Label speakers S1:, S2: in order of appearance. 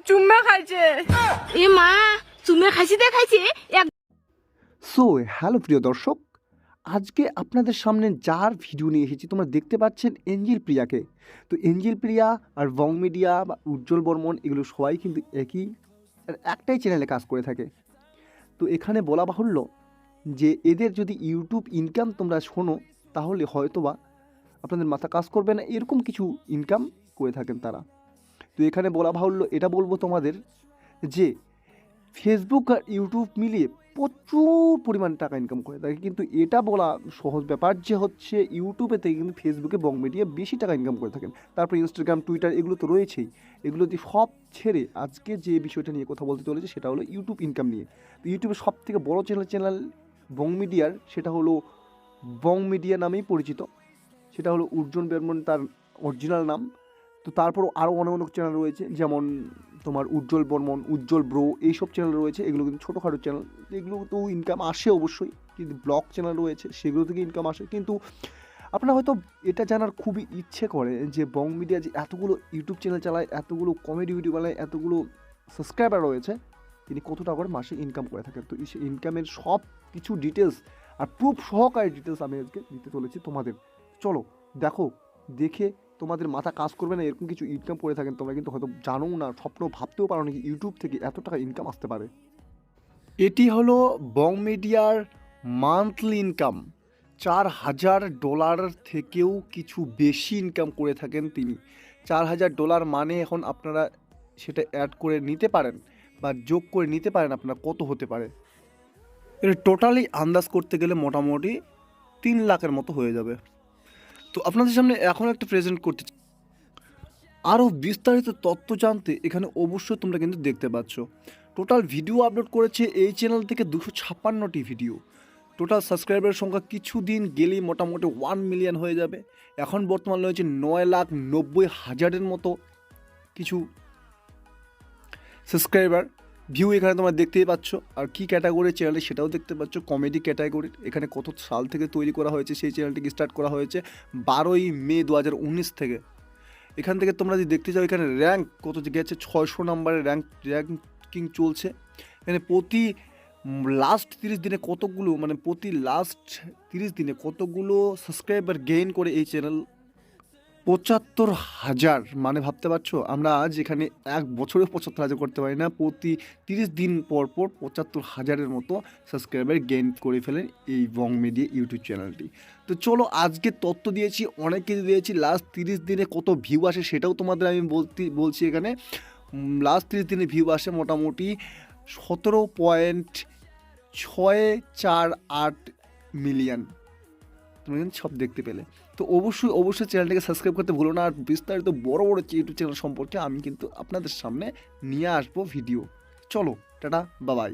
S1: চুম্মা খাইছে
S2: এ মা চুমে খাইছি দেখাইছে
S3: সো হ্যালো প্রিয় দর্শক, আজকে আপনাদের সামনে যার ভিডিও নিয়ে এসেছি তোমরা দেখতে পাচ্ছেন এঞ্জেল প্রিয়াকে। তো এঞ্জেল প্রিয়া আর বং মিডিয়া বা উজ্জ্বল বর্মন এগুলো সবাই কিন্তু একটাই চ্যানেলে কাজ করে থাকে। তো এখানে বলা বাহুল্য যে এদের যদি ইউটিউব ইনকাম তোমরা শোনো তাহলে হয়তোবা আপনাদের মাথা কাজ করবে না, এরকম কিছু ইনকাম করে থাকেন তারা। তো এখানে বলা বাহুল্য এটা বলবো তোমাদের যে ফেসবুক আর ইউটিউব মিলিয়ে প্রচুর পরিমাণ টাকা ইনকাম করে থাকে, কিন্তু এটা বলা সহজ ব্যাপার যে হচ্ছে ইউটিউবে থেকে কিন্তু ফেসবুকে বং মিডিয়া বেশি টাকা ইনকাম করে থাকেন। তারপর ইনস্টাগ্রাম, টুইটার এগুলো তো রয়েছেই। এগুলো দিয়ে সব ছেড়ে আজকে যে বিষয়টা নিয়ে কথা বলতে চলেছে সেটা হলো ইউটিউব ইনকাম নিয়ে। তো ইউটিউবে সব থেকে বড়ো চ্যানেল বং মিডিয়ার, সেটা হলো বং মিডিয়া নামেই পরিচিত। সেটা হলো উজ্জ্বল বর্মন তার অরিজিনাল নাম। তো তারপরও আরও অনেক অনেক চ্যানেল রয়েছে, যেমন তোমার উজ্জ্বল বর্মন, উজ্জ্বল ব্রো, এইসব চ্যানেল রয়েছে। এগুলো কিন্তু ছোটোখাটো চ্যানেল, এগুলো তো ইনকাম আসে অবশ্যই, কিন্তু ব্লগ চ্যানেল রয়েছে সেগুলো থেকে ইনকাম আসে। কিন্তু আপনারা হয়তো এটা জানার খুবই ইচ্ছে করে যে বং মিডিয়া যে এতগুলো ইউটিউব চ্যানেল চালায়, এতগুলো কমেডি ভিডিও বানায়, এতগুলো সাবস্ক্রাইবার রয়েছে, তিনি কত টাকা করে মাসে ইনকাম করে থাকেন। তো এই ইনকামের সব কিছু ডিটেলস আর প্রুফ সহকারে ডিটেলস আমি আজকে দিতে চলেছি তোমাদের। চলো দেখো, দেখে তোমাদের মাথা কাজ করবে না এরকম কিছু ইনকাম করে থাকেন। তোমরা কিন্তু হয়তো জানো না, স্বপ্ন ভাবতেও পারো না কি ইউটিউব থেকে এত টাকা ইনকাম আসতে পারে। এটি হলো বং মিডিয়ার মান্থলি ইনকাম। $4,000 থেকেও কিছু বেশি ইনকাম করে থাকেন তিনি। $4,000 মানে এখন আপনারা সেটা অ্যাড করে নিতে পারেন বা যোগ করে নিতে পারেন আপনার কত হতে পারে। এটা টোটালি আন্দাজ করতে গেলে মোটামুটি 3 লাখের মতো হয়ে যাবে। তো আপনাদের সামনে এখন একটা প্রেজেন্ট করতে চাই। আরও বিস্তারিত তথ্য জানতে এখানে অবশ্যই তোমরা কিন্তু দেখতে পাচ্ছ টোটাল ভিডিও আপলোড করেছে এই চ্যানেল থেকে 256টি ভিডিও। টোটাল সাবস্ক্রাইবারের সংখ্যা কিছুদিন গেলেই মোটামুটি 1 মিলিয়ন হয়ে যাবে। এখন বর্তমান রয়েছে 9,90,000-এর মতো কিছু সাবস্ক্রাইবার। ভিউ এখানে তোমরা দেখতেই পাচ্ছ। আর কী ক্যাটাগরির চ্যানেল সেটাও দেখতে পাচ্ছ, কমেডি ক্যাটাগরির। এখানে কত সাল থেকে তৈরি করা হয়েছে, সেই চ্যানেলটিকে স্টার্ট করা হয়েছে 12ই মে 2019 থেকে। এখান থেকে তোমরা যদি দেখতে চাও এখানে র্যাঙ্ক কত গেছে, 600 নম্বরের র্যাঙ্কিং চলছে। এখানে প্রতি লাস্ট 30 দিনে কতগুলো সাবস্ক্রাইবার গেইন করে এই চ্যানেল 75,000। মানে ভাবতে পারছো, আমরা আজ এখানে এক বছরে 75,000 করতে পারি না, প্রতি 30 দিন পর 75,000-এর মতো সাবস্ক্রাইবার গেইন করে ফেলেন এই বং মিডিয়া ইউটিউব চ্যানেলটি। তো চলো, আজকে তথ্য দিয়েছি, অনেক কিছু দিয়েছি। লাস্ট 30 দিনে কত ভিউ আসে সেটাও তোমাদের আমি বলছি। এখানে লাস্ট 30 দিনে ভিউ আসে মোটামুটি 17.648 মিলিয়ন। তুমি কিন্তু সব দেখতে পেলে। তো অবশ্যই চ্যানেলটাকে সাবস্ক্রাইব করতে ভুলো না। আর বিস্তারিত বড় ইউটিউব চ্যানেল সম্পর্কে আমি কিন্তু আপনাদের সামনে নিয়ে আসবো ভিডিও। চলো, টাটা, বাবাই।